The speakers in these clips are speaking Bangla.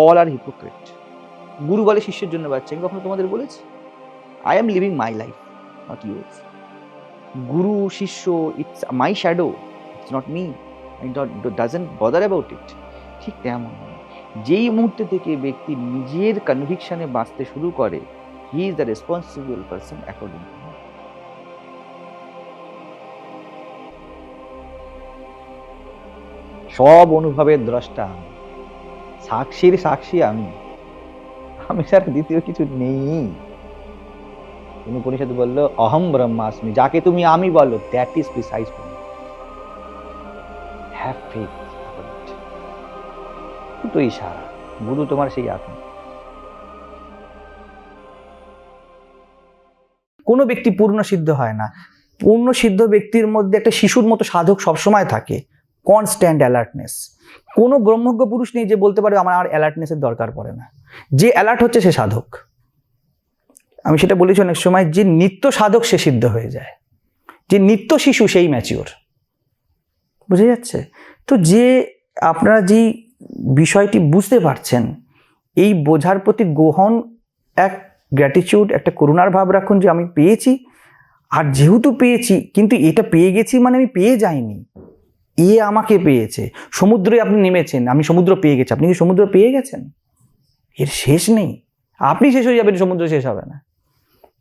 অল আর হিপোক্রেট। গুরু বলে শিষ্যের জন্য বাঁচছে, আমি কখনো তোমাদের বলেছি? I am leaving my life, not yours. গুরু শিষ্য, it's my shadow, it's not me, doesn't bother about it. ঠিক তেমন যেই মুহূর্তে থেকে ব্যক্তি নিজের কনভিকশনে বাঁচতে শুরু করে, he is the responsible person according to me. সব অনুভবের দ্রষ্টা আমি, সাক্ষীর সাক্ষী আমি, আমি ছাড়া দ্বিতীয় কিছু নেই। উপনিষদ বললো অহম ব্রহ্মাস্মি, যাকে তুমি আমি বলো, that is precise me. Have faith. দুটোই সারা, গুরু তোমার সেই আত্মা। কোনো ব্যক্তি পূর্ণ সিদ্ধ হয় না। পূর্ণ সিদ্ধ ব্যক্তির মধ্যে একটা শিশুর মতো সাধক সবসময় থাকে, কনস্ট্যান্ট অ্যালার্টনেস। কোনো ব্রহ্মজ্ঞ পুরুষ নেই যে বলতে পারে আমার আর অ্যালার্টনেসের দরকার পড়ে না। যে অ্যালার্ট হচ্ছে সে সাধক। আমি সেটা বলেছি অনেক সময়, যে নিত্য সাধক সে সিদ্ধ হয়ে যায়, যে নিত্য শিশু সেই ম্যাচিওর। বুঝে যাচ্ছে তো? যে আপনারা যেই বিষয়টি বুঝতে পারছেন, এই বোঝার প্রতি গ্রহণ, এক গ্র্যাটিটিউড, একটা করুণার ভাব রাখুন যে আমি পেয়েছি। আর যেহেতু পেয়েছি, কিন্তু এটা পেয়ে গেছি মানে আমি পেয়ে যাইনি, এ আমাকে পেয়েছে। সমুদ্রে আপনি নেমেছেন, আমি সমুদ্র পেয়ে গেছি, আপনি কি সমুদ্র পেয়ে গেছেন? এর শেষ নেই, আপনি শেষ হয়ে যাবেন, সমুদ্র শেষ হবে না।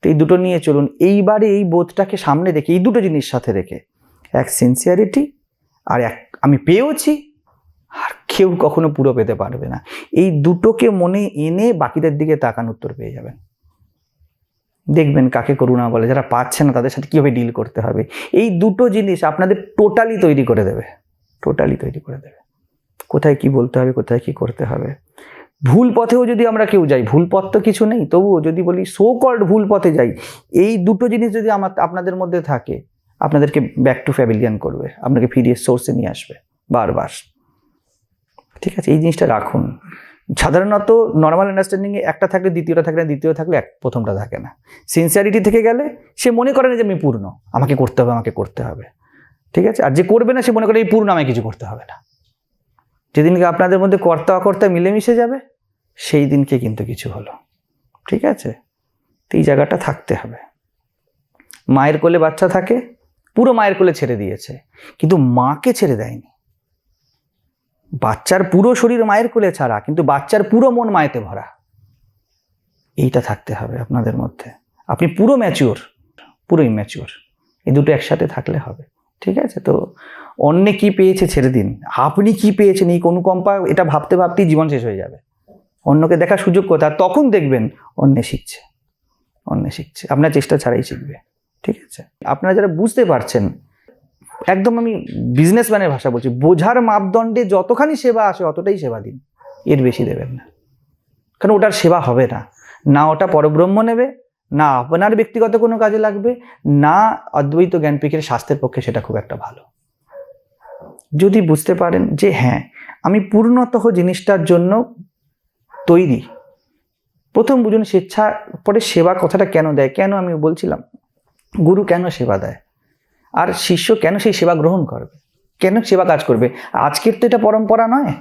তো এই দুটো নিয়ে চলুন। এইবারে এই বোধটাকে সামনে রেখে, এই দুটো জিনিস সাথে রেখে, এক সিনসিয়ারিটি আর এক আমি পেয়েছি, আর কেউ কখনো পুরো পেতে পারবে না। এই দুটোকে মনে এনে বাকিদের দিকে তাকান, উত্তর পেয়ে যাবেন। দেখবেন কাকে করুণা বলে, যারা পাচ্ছে না তাদের সাথে কীভাবে ডিল করতে হবে। এই দুটো জিনিস আপনাদের টোটালি তৈরি করে দেবে, টোটালি তৈরি করে দেবে। কোথায় কি বলতে হবে, কোথায় কি করতে হবে। ভুল পথেও যদি আমরা কেউ যাই, ভুল পথ তো কিছু নেই, তবুও যদি বলি সো কল্ড ভুল পথে যাই, এই দুটো জিনিস যদি আপনাদের মধ্যে থাকে, আপনাদেরকে ব্যাক টু প্যাভিলিয়ন করবে, আপনাকে ফিরিয়ে সোর্সে নিয়ে আসবে বারবার। ঠিক আছে, এই জিনিসটা রাখুন। সাধারণত নর্মাল আন্ডারস্ট্যান্ডিংয়ে একটা থাকলে দ্বিতীয়টা থাকে না, দ্বিতীয় থাকলে প্রথমটা থাকে না। সিনসিয়ারিটি থেকে গেলে সে মনে করে না যে আমি পূর্ণ, আমাকে করতে হবে, আমাকে করতে হবে। ঠিক আছে, আর যে করবে না সে মনে করে এই পূর্ণ, আমাকে কিছু করতে হবে না। যেদিনকে আপনাদের মধ্যে কর্তা অকর্তা মিলেমিশে যাবে, সেই দিনকে কিন্তু কিছু হলো। ঠিক আছে, তো এই জায়গাটা থাকতে হবে। মায়ের কোলে বাচ্চা থাকে, পুরো মায়ের কোলে ছেড়ে দিয়েছে, কিন্তু মাকে ছেড়ে দেয়নি। বাচ্চার পুরো শরীর মায়ের কোলে ছাড়া, কিন্তু বাচ্চার পুরো মন মায়েতে ভরা। এইটা থাকতে হবে আপনাদের মধ্যে। আপনি পুরো ম্যাচিওর, পুরো ইম্যাচিওর, এই দুটো একসাথে থাকলে হবে। ঠিক আছে, তো অন্যে কি পেয়েছে ছেড়ে দিন, আপনি কি পেয়েছেন এই অনুকম্পা, এটা ভাবতে ভাবতেই জীবন শেষ হয়ে যাবে। অন্যকে দেখার সুযোগ কোথায়, তখন দেখবেন অন্যে শিখছে, অন্যে শিখছে, আপনার চেষ্টা ছাড়াই শিখবে। ঠিক আছে, আপনারা যারা বুঝতে পারছেন, একদম আমি বিজনেসম্যানের ভাষা বলছি, বোঝার মাপদণ্ডে যতখানি সেবা আসে অতটাই সেবা দিন, এর বেশি দেবেন না। কারণ ওটার সেবা হবে না, না ওটা পরব্রহ্ম নেবে, না আপনার ব্যক্তিগত কোনো কাজে লাগবে, না অদ্বৈত জ্ঞানপীঠের স্বাস্থ্যের পক্ষে সেটা খুব একটা ভালো। যদি বুঝতে পারেন যে হ্যাঁ আমি পূর্ণতঃ জিনিসটার জন্য তৈরি, প্রথম বুঝুন স্বেচ্ছা, পরে সেবা কথাটা কেন দেয়। কেন আমি বলছিলাম, গুরু কেন সেবা দেয়, আর শিষ্য কেন সেই সেবা গ্রহণ করবে, কেন সেবা কাজ করবে। আজকের তো এটা পরম্পরা নয়,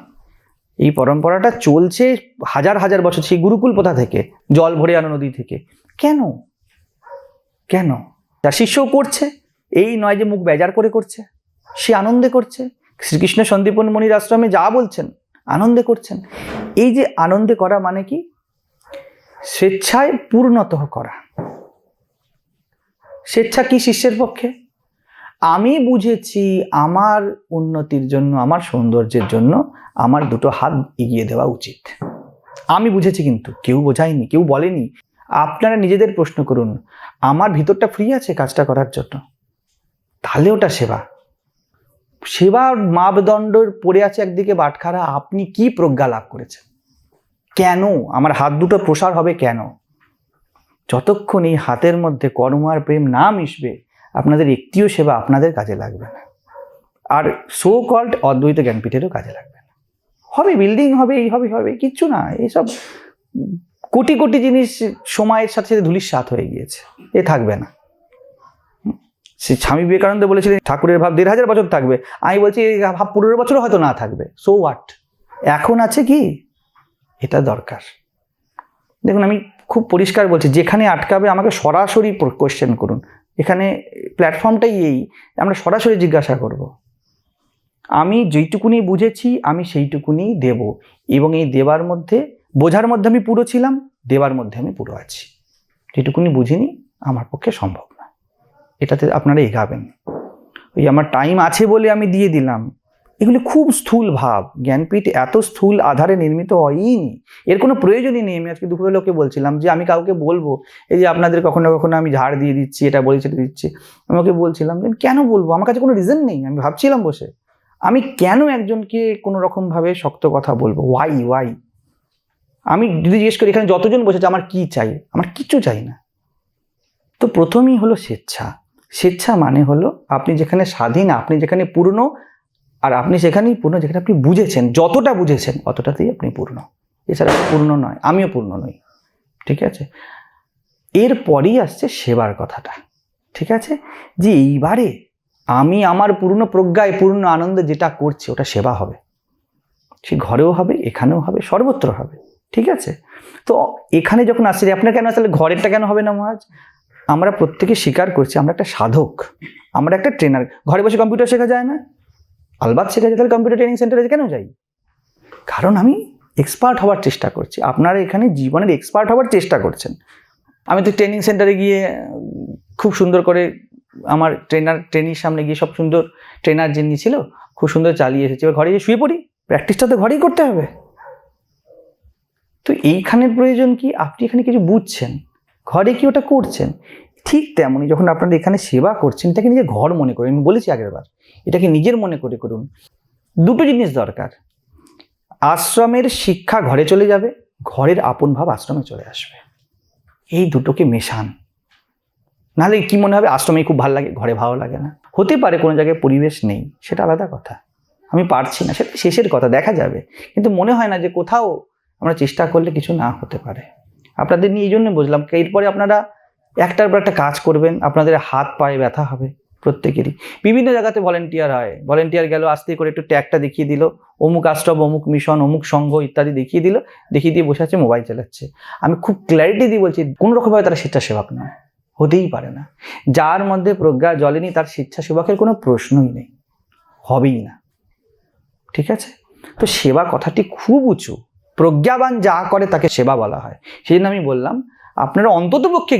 এই পরম্পরাটা চলছে হাজার হাজার বছর, সেই গুরুকুল প্রথা থেকে, জল ভরে আনো নদী থেকে। কেন কেন তার শিষ্যও করছে, এই নয় যে মুখ বেজার করে করছে, সে আনন্দে করছে। শ্রীকৃষ্ণ সন্দীপন মুনির আশ্রমে যা বলছেন আনন্দে করছেন। এই যে আনন্দে করা মানে কি, স্বেচ্ছায় পূর্ণতঃ করা। স্বেচ্ছা কি শিষ্যের পক্ষে, আমি বুঝেছি আমার উন্নতির জন্য, আমার সৌন্দর্যের জন্য আমার দুটো হাত এগিয়ে দেওয়া উচিত। আমি বুঝেছি, কিন্তু কেউ বোঝায়নি, কেউ বলেনি। আপনারা নিজেদের প্রশ্ন করুন, আমার ভিতরটা ফ্রি আছে কাজটা করার জন্য, তাহলে ওটা সেবা। সেবার মাপদণ্ড পড়ে আছে একদিকে বাটখারা, আপনি কি প্রজ্ঞা লাভ করেছেন, কেন আমার হাত দুটো প্রসার হবে, কেন। যতক্ষণ এই হাতের মধ্যে কর্ম আর প্রেম না মিশবে, আপনাদের একটিও সেবা আপনাদের কাজে লাগবে না, আর সো কল্ড অদ্বৈত জ্ঞানপীঠেরও কাজে লাগবে না। হবে বিল্ডিং, হবে এই হবে, হবে কিচ্ছু না। এইসব কোটি কোটি জিনিস সময়ের সাথে সাথে ধূলিসাৎ হয়ে গিয়েছে, এ থাকবে না। সে স্বামী বিবেকানন্দ বলেছিলেন ঠাকুরের ভাব 1500 বছর থাকবে, আমি বলছি এই ভাব 15 বছরও হয়তো না থাকবে। সো হোয়াট, এখন আছে কি, এটা দরকার। দেখুন, আমি খুব পরিষ্কার বলছি, যেখানে আটকাবে আমাকে সরাসরি কোশ্চেন করুন। এখানে প্ল্যাটফর্মটাই এই, আমরা সরাসরি জিজ্ঞাসা করব। আমি যেইটুকুনি বুঝেছি আমি সেইটুকুনি দেব, এবং এই দেবার মধ্যে, বোঝার মধ্যে আমি পুরো ছিলাম, দেবার মধ্যে আমি পুরো আছি। যেটুকুনি বুঝিনি আমার পক্ষে সম্ভব না, এটাতে আপনারা এগাবেন। ওই আমার টাইম আছে বলে আমি দিয়ে দিলাম, এগুলি খুব স্থূল ভাব। জ্ঞানপীঠ এত স্থূল আধারে নির্মিত হয়ই নি, এর কোনো প্রয়োজনই নেই। আমি আজকে দুপুরে লোকে বলছিলাম যে আমি কাউকে বলবো, এই যে আপনাদের কখনো কখনো আমি ঝাড় দিয়ে দিচ্ছি, এটা বলি সেটা দিচ্ছি, আমি ওকে বলছিলাম যে কেন বলবো, আমার কাছে কোনো রিজন নেই। আমি ভাবছিলাম বসে, আমি কেন একজনকে কোনো রকমভাবে শক্ত কথা বলবো? ওয়াই? আমি যদি জিজ্ঞেস করি এখানে যতজন বসেছে আমার কি চাই, আমার কিচ্ছু চাই না। তো প্রথমেই হলো স্বেচ্ছা। স্বেচ্ছা মানে হলো আপনি যেখানে স্বাধীন, আপনি যেখানে পূর্ণ, আর আপনি সেখানেই পূর্ণ যেখানে আপনি বুঝেছেন, যতটা বুঝেছেন অতটাতেই আপনি পূর্ণ। এছাড়া পূর্ণ নয়, আমিও পূর্ণ নই। ঠিক আছে, এরপরই আসছে সেবার কথাটা। ঠিক আছে, যে এইবারে আমি আমার পূর্ণ প্রজ্ঞায় পূর্ণ আনন্দে যেটা করছি ওটা সেবা হবে। সে ঘরেও হবে, এখানেও হবে, সর্বত্র হবে। ঠিক আছে, তো এখানে যখন আসছে, আপনার কেন আসলে ঘরেরটা কেন হবে না মহারাজ? আমরা প্রত্যেকে স্বীকার করছি আমরা একটা সাধক, আমরা একটা ট্রেনার। ঘরে বসে কম্পিউটার শেখা যায় না? আলবাত শেখা যায়। তাহলে কম্পিউটার ট্রেনিং সেন্টারে কেন যাই? কারণ আমি এক্সপার্ট হওয়ার চেষ্টা করছি। আপনারা এখানে জীবনের এক্সপার্ট হওয়ার চেষ্টা করছেন। আমি তো ট্রেনিং সেন্টারে গিয়ে খুব সুন্দর করে আমার ট্রেনির সামনে গিয়ে সব সুন্দর ট্রেনার যিনি ছিল খুব সুন্দর চালিয়ে এসেছি। এবার ঘরে গিয়ে শুয়ে পড়ি, প্র্যাকটিসটা তো ঘরেই করতে হবে। তো এইখানের প্রয়োজন কি? আপনি এখানে কিছু বুঝছেন, ঘরে কি ওটা করছেন। ঠিক তেমনই যখন আপনারা এখানে সেবা করছেন, এটাকে নিজের ঘর মনে করেন। আমি বলেছি আগের বার, এটাকে নিজের মনে করে করুন। দুটো জিনিস দরকার, আশ্রমের শিক্ষা ঘরে চলে যাবে, ঘরের আপন ভাব আশ্রমে চলে আসবে। এই দুটোকে মেশান, নাহলে কি মনে হবে আশ্রমে খুব ভালো লাগে, ঘরে ভালো লাগে না। হতে পারে কোনো জায়গায় পরিবেশ নেই, সেটা আলাদা কথা, আমি পারছি না, সেটা শেষের কথা, দেখা যাবে। কিন্তু মনে হয় না যে কোথাও আমরা চেষ্টা করলে কিছু না হতে পারে। আপনাদের নিয়ে এই জন্য বুঝলাম, এরপরে আপনারা একটার পর একটা কাজ করবেন, আপনাদের হাত পায়ে ব্যথা হবে প্রত্যেকেরই। বিভিন্ন জায়গাতে ভলেন্টিয়ার হয়, ভলেন্টিয়ার গেল, আস্তে করে একটু ট্যাগটা দেখিয়ে দিল, অমুক আশ্রম, অমুক মিশন, অমুক সংঘ ইত্যাদি দেখিয়ে দিল, দেখিয়ে দিয়ে বসে আছে, মোবাইল চালাচ্ছে। আমি খুব ক্ল্যারিটি দিয়ে বলছি, কোনো রকমভাবে তারা স্বেচ্ছাসেবক নয়, হতেই পারে না। যার মধ্যে প্রজ্ঞা জ্বলেনি তার স্বেচ্ছাসেবকের কোনো প্রশ্নই নেই, হবেই না। ঠিক আছে, তো সেবা কথাটি খুব উঁচু। প্রজ্ঞাবান যা করে তাকে সেবা বলা হয়। সেই জন্য আমি বললাম আপনারা অন্ততপক্ষে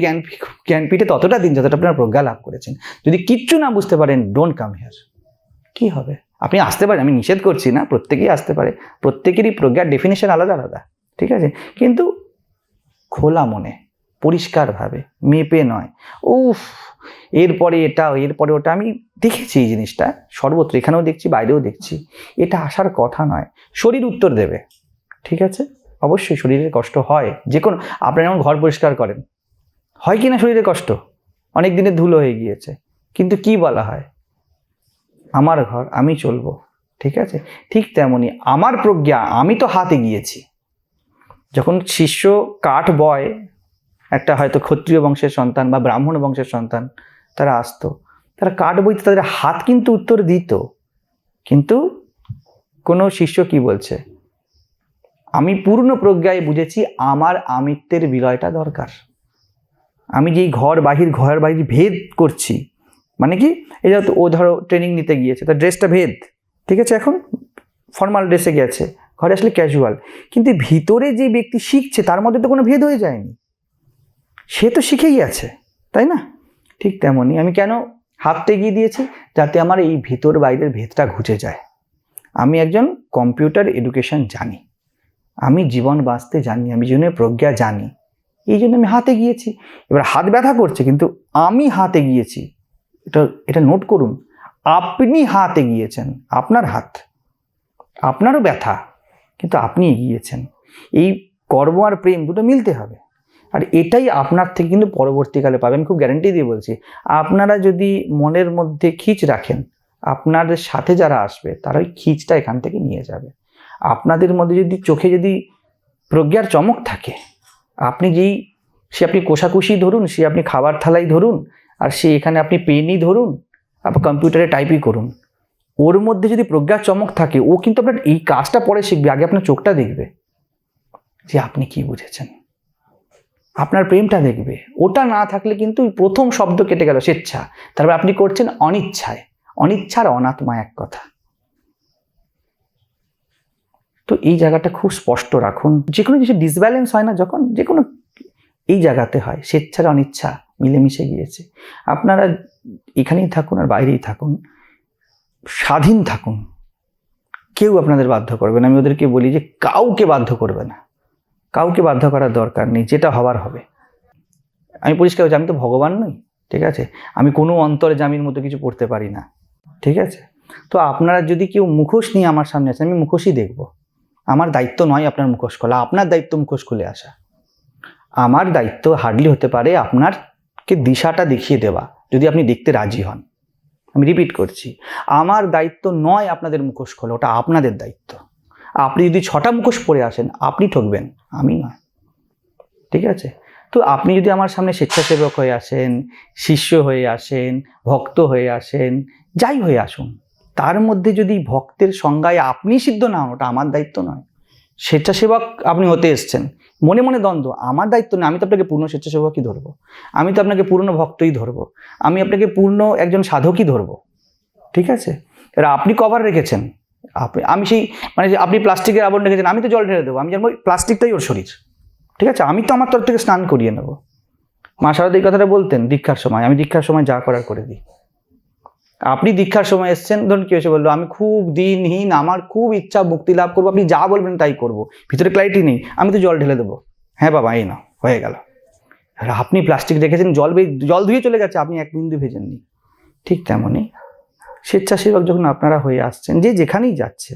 জ্ঞানপীঠে ততটা দিন যতটা আপনারা প্রজ্ঞা লাভ করেছেন। যদি কিচ্ছু না বুঝতে পারেন, ডোন্ট কাম হিয়ার। কি হবে? আপনি আসতে পারেন, আমি নিষেধ করছি না, প্রত্যেকেই আসতে পারে, প্রত্যেকেরই প্রজ্ঞার ডেফিনেশন আলাদা আলাদা। ঠিক আছে, কিন্তু খোলা মনে, পরিষ্কারভাবে, মেপে নয়। এরপরে এটা, এরপরে ওটা। আমি দেখেছি এই জিনিসটা সর্বত্র, এখানেও দেখছি, বাইরেও দেখছি। এটা আসার কথা নয়। শরীর উত্তর দেবে। ঠিক আছে, অবশ্যই শরীরের কষ্ট হয়, যে কোনো, আপনারা যেমন ঘর পরিষ্কার করেন, হয় কি না শরীরে কষ্ট? অনেক দিনের ধুলো হয়ে গিয়েছে, কিন্তু কি বলা হয়, আমার ঘর আমি চলবো। ঠিক আছে, ঠিক তেমনই আমার প্রজ্ঞা, আমি তো হাতে গিয়েছি। যখন শিষ্য কাঠ বয়, একটা হয়তো ক্ষত্রিয় বংশের সন্তান বা ব্রাহ্মণ বংশের সন্তান, তারা আসতো, তারা কাঠ বইতে তাদের হাত কিন্তু উত্তর দিত। কিন্তু কোনো শিষ্য কি বলছে, আমি পূর্ণ প্রজ্ঞায় বুঝেছি আমার আমিত্বের বিলয়টা দরকার। আমি যেই ঘর বাহির ভেদ করছি, মানে কি, এই যে ও ধরো ট্রেনিং নিতে গিয়েছে, তার ড্রেসটা ভেদ, ঠিক আছে, এখন ফর্মাল ড্রেসে গেছে, ঘরে আসলে ক্যাজুয়াল, কিন্তু ভিতরে যে ব্যক্তি শিখছে তার মধ্যে তো কোনো ভেদ হয়ে যায়নি, সে তো শিখেই আছে, তাই না? ঠিক তেমনই আমি কেন হাতটা এগিয়ে দিয়েছি, যাতে আমার এই ভিতর বাইরের ভেদটা ঘুচে যায়। আমি একজন কম্পিউটার এডুকেশন জানি, আমি জীবন বাঁচতে জানি, আমি জীবনের প্রজ্ঞা জানি, এই জন্য আমি হাতে গিয়েছি। এবার হাত ব্যথা করছে, কিন্তু আমি হাতে গিয়েছি, এটা নোট করুন। আপনি হাতে গিয়েছেন, আপনার হাত, আপনারও ব্যথা, কিন্তু আপনি এগিয়েছেন। এই কর্ম আর প্রেম দুটো মিলতে হবে, আর এটাই আপনার থেকে কিন্তু পরবর্তীকালে পাবেন, খুব গ্যারান্টি দিয়ে বলছি। আপনারা যদি মনের মধ্যে খিচ রাখেন, আপনাদের সাথে যারা আসবে তারা ওই খিচটা এখান থেকে নিয়ে যাবে। আপনাদের মধ্যে যদি চোখে যদি প্রজ্ঞার চমক থাকে, আপনি আপনি কোষাকুষি ধরুন, সে আপনি খাবার থালাই ধরুন, আর সে এখানে আপনি পেনই ধরুন, আপনার কম্পিউটারে টাইপই করুন, ওর মধ্যে যদি প্রজ্ঞার চমক থাকে, ও কিন্তু আপনার এই কাজটা পরে শিখবে, আগে আপনার চোখটা দেখবে। যে আপনি কি বুঝেছেন। আপনার প্রেমটা দেখবে, ওটা না থাকলে কিন্তু প্রথম শব্দ কেটে গেল স্বেচ্ছা, তারপর আপনি করছেন অনিচ্ছায়। অনিচ্ছার অনাত্মা এক কথা। তো এই জায়গাটা খুব স্পষ্ট রাখুন। যে কোনো কিছু ডিসব্যালেন্স হয় না যখন, যে কোনো এই জায়গাতে হয়, স্বেচ্ছার অনিচ্ছা মিলেমিশে গিয়েছে। আপনারা এখানেই থাকুন আর বাইরেই থাকুন, স্বাধীন থাকুন, কেউ আপনাদের বাধ্য করবে না। আমি ওদেরকে বলি যে কাউকে বাধ্য করবে না, কাউকে বাধ্য করার দরকার নেই, যেটা হবার হবে। আমি পরিষ্কার হচ্ছে, আমি তো ভগবান নই, ঠিক আছে? আমি কোনো অন্তরে জামির মতো কিছু পড়তে পারি না, ঠিক আছে? তো আপনারা যদি কেউ মুখোশ নিয়ে আমার সামনে আসেন, আমি মুখোশই দেখব। আমার দায়িত্ব নয় আপনার মুখোশ খোলা, আপনার দায়িত্ব মুখোশ খুলে আসা। আমার দায়িত্ব হার্ডলি হতে পারে আপনারকে দিশাটা দেখিয়ে দেওয়া, যদি আপনি দেখতে রাজি হন। আমি রিপিট করছি, আমার দায়িত্ব নয় আপনাদের মুখোশ খোলা, ওটা আপনাদের দায়িত্ব। আপনি যদি 6টা মুখোশ পরে আসেন, আপনি ঠকবেন, আমি নয়, ঠিক আছে? তো আপনি যদি আমার সামনে স্বেচ্ছাসেবক হয়ে আসেন, শিষ্য হয়ে আসেন, ভক্ত হয়ে আসেন, যাই হয়ে আসুন, তার মধ্যে যদি ভক্তের সংজ্ঞায় আপনি সিদ্ধ না হন, ওটা আমার দায়িত্ব নয়। স্বেচ্ছাসেবক আপনি হতে এসছেন, মনে মনে দ্বন্দ্ব, আমার দায়িত্ব নয়। আমি তো আপনাকে পূর্ণ স্বেচ্ছাসেবকই ধরবো, আমি তো আপনাকে পূর্ণ ভক্তই ধরবো, আমি আপনাকে পূর্ণ একজন সাধকই ধরবো, ঠিক আছে? এবার আপনি কভার রেখেছেন, আমি সেই মানে যে আপনি প্লাস্টিকের আবরণ রেখেছেন, আমি তো জল ঢেলে দেবো, আমি জানবো প্লাস্টিকটাই ওর শরীর, ঠিক আছে? আমি তো আমার তরফ থেকে স্নান করিয়ে নেবো। মা শারদা এই কথাটা বলতেন দীক্ষার সময়, আমি দীক্ষার সময় যা করার করে দিই। আপনি দীক্ষার সময় এসছেন, ধরুন কেউ এসে বললো আমি খুব দিনহীন, আমার খুব ইচ্ছা মুক্তি লাভ করবো, আপনি যা বলবেন তাই করবো, ভিতরে ক্লারিটি নেই, আমি তো জল ঢেলে দেবো। হ্যাঁ বাবা, এই না, হয়ে গেল। আর আপনি প্লাস্টিক রেখেছেন, জল ধুয়ে চলে গেছে, আপনি এক বিন্দু ভেজেননি। ঠিক তেমনই স্বেচ্ছাসেবক যখন আপনারা হয়ে আসছেন, যে যেখানেই যাচ্ছে,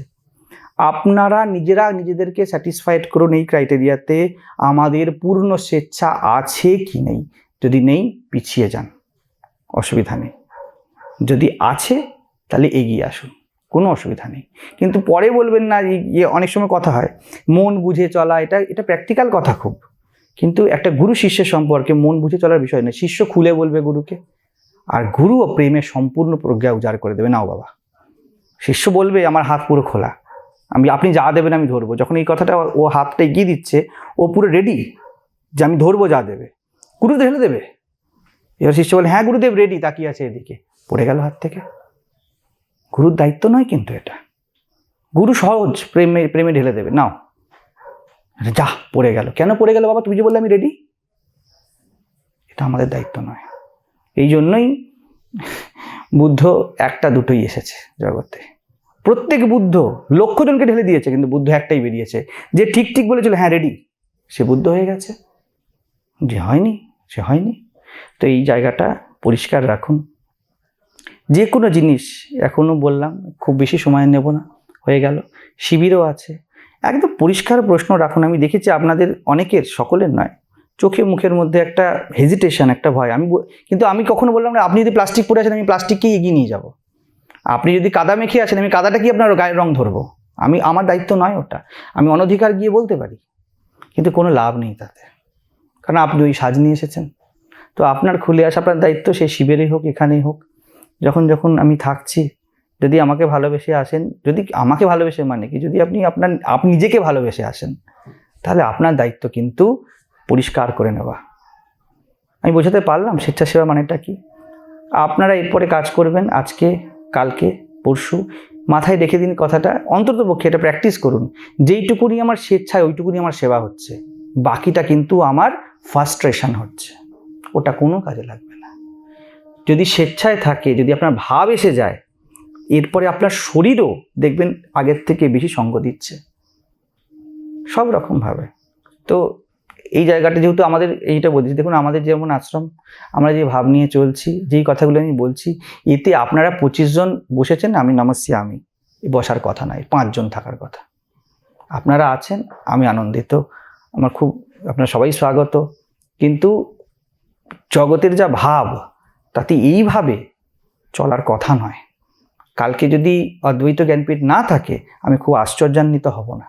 আপনারা নিজেরা নিজেদেরকে স্যাটিসফাইড করুন এই ক্রাইটেরিয়াতে, আমাদের পূর্ণ স্বেচ্ছা আছে কি নেই। যদি নেই, পিছিয়ে যান, অসুবিধা নেই। যদি আছে, তাহলে এগিয়ে আসুন, কোনো অসুবিধা নেই। কিন্তু পরে বলবেন না, অনেক সময় কথা হয় মন বুঝে চলা, এটা প্র্যাকটিক্যাল কথা খুব, কিন্তু একটা গুরু শিষ্যের সম্পর্কে মন বুঝে চলার বিষয় নয়। শিষ্য খুলে বলবে গুরুকে, আর গুরু ও প্রেমে সম্পূর্ণ প্রজ্ঞা উজাড় করে দেবে। নাও বাবা, শিষ্য বলবে আমার হাত পুরো খোলা, আপনি যা দেবেন আমি ধরবো। যখন এই কথাটা ও হাতটা এগিয়ে দিচ্ছে, ও পুরো রেডি যে আমি ধরবো, যা দেবে গুরু ঢেলে দেবে। এবার শিষ্য বলে হ্যাঁ গুরুদেব রেডি, তাকিয়ে আছে এদিকে, পড়ে গেল হাত থেকে। গুরুর দায়িত্ব নয় কিন্তু এটা, গুরু সহজ প্রেমে ঢেলে দেবে, নাও যা, পড়ে গেল। কেন পড়ে গেল বাবা? তুমি যে বললে আমি রেডি। এটা আমাদের দায়িত্ব নয়। এই জন্যই বুদ্ধ একটা দুটোই এসেছে জগতে। প্রত্যেক বুদ্ধ লক্ষ জনকে ঢেলে দিয়েছে, কিন্তু বুদ্ধ একটাই বেরিয়েছে, যে ঠিক ঠিক বলেছিল হ্যাঁ রেডি, সে বুদ্ধ হয়ে গেছে। যে হয়নি, সে হয়নি। তো এই জায়গাটা পরিষ্কার রাখুন। যে কোনো জিনিস, এখনো বললাম খুব বেশি সময় নেব না, হয়ে গেল। শিবিরও আছে, একদম পরিষ্কার প্রশ্ন রাখুন। আমি দেখেছি আপনাদের অনেকের, সকলের নয়, চোখে মুখের মধ্যে একটা হেজিটেশন, একটা ভয়। কিন্তু আমি কখনো বললাম না আপনি যদি প্লাস্টিক পরে আছেন, আমি প্লাস্টিককেই এগিয়ে নিয়ে যাব। আপনি যদি কাদা মেখে আছেন, আমি কাদাটা কি আপনার গায়ের রং ধরবো? আমার দায়িত্ব নয় ওটা। আমি অনধিকার গিয়ে বলতে পারি, কিন্তু কোনো লাভ নেই তাতে, কারণ আপনি ওই সাজ নিয়ে এসেছেন। তো আপনার খুলে আসা আপনার দায়িত্ব, সে শিবিরেই হোক এখানেই হোক। যখন আমি থাকছি, যদি আমাকে ভালোবেসে আসেন, যদি আমাকে ভালোবেসে মানে কি, যদি আপনি নিজেকে ভালোবেসে আসেন, তাহলে আপনার দায়িত্ব কিন্তু পরিষ্কার করে নেওয়া। আমি বোঝাতে পারলাম স্বেচ্ছাসেবা মানেটা কি? আপনারা এরপরে কাজ করবেন, আজকে, কালকে, পরশু মাথায় রেখে দিন কথাটা, অন্ততপক্ষে এটা প্র্যাকটিস করুন। যেইটুকুনি আমার স্বেচ্ছায়, ওইটুকুনি আমার সেবা হচ্ছে, বাকিটা কিন্তু আমার ফার্স্ট্রেশন হচ্ছে, ওটা কোনো কাজে লাগবে না। যদি স্বেচ্ছায় থাকে, যদি আপনার ভাব এসে যায়, এরপরে আপনার শরীরও দেখবেন আগের থেকে বেশি সঙ্গ দিচ্ছে, সব রকমভাবে। তো এই জায়গাটা যেহেতু আমাদের এইটা বলছি, দেখুন আমাদের যেমন আশ্রম, আমরা যে ভাব নিয়ে চলছি, যেই কথাগুলো আমি বলছি, এতে আপনারা 25 জন বসেছেন, আমি নমস্যি, আমি বসার কথা নয়, 5 জন থাকার কথা। আপনারা আছেন, আমি আনন্দিত, আমার খুব, আপনারা সবাই স্বাগত। কিন্তু জগতের যা ভাব, তাতে এইভাবে চলার কথা নয়। কালকে যদি অদ্বৈত জ্ঞানপীঠ না থাকে, আমি খুব আশ্চর্যান্বিত হব না।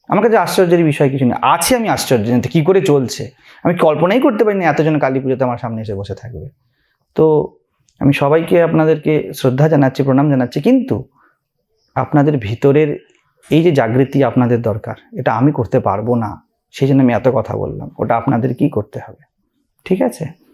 আমার কাছে আশ্চর্যের বিষয় কিছু নেই, আছে আমি আশ্চর্যান্বিত কী করে চলছে। আমি কল্পনাই করতে পারিনি এতজন কালী পুজোতে আমার সামনে এসে বসে থাকবে। তো আমি সবাইকে, আপনাদেরকে শ্রদ্ধা জানাচ্ছি, প্রণাম জানাচ্ছি, কিন্তু আপনাদের ভিতরের এই যে জাগৃতি আপনাদের দরকার, এটা আমি করতে পারবো না। সেই জন্য আমি এত কথা বললাম, ওটা আপনাদের কি করতে হবে, ঠিক আছে?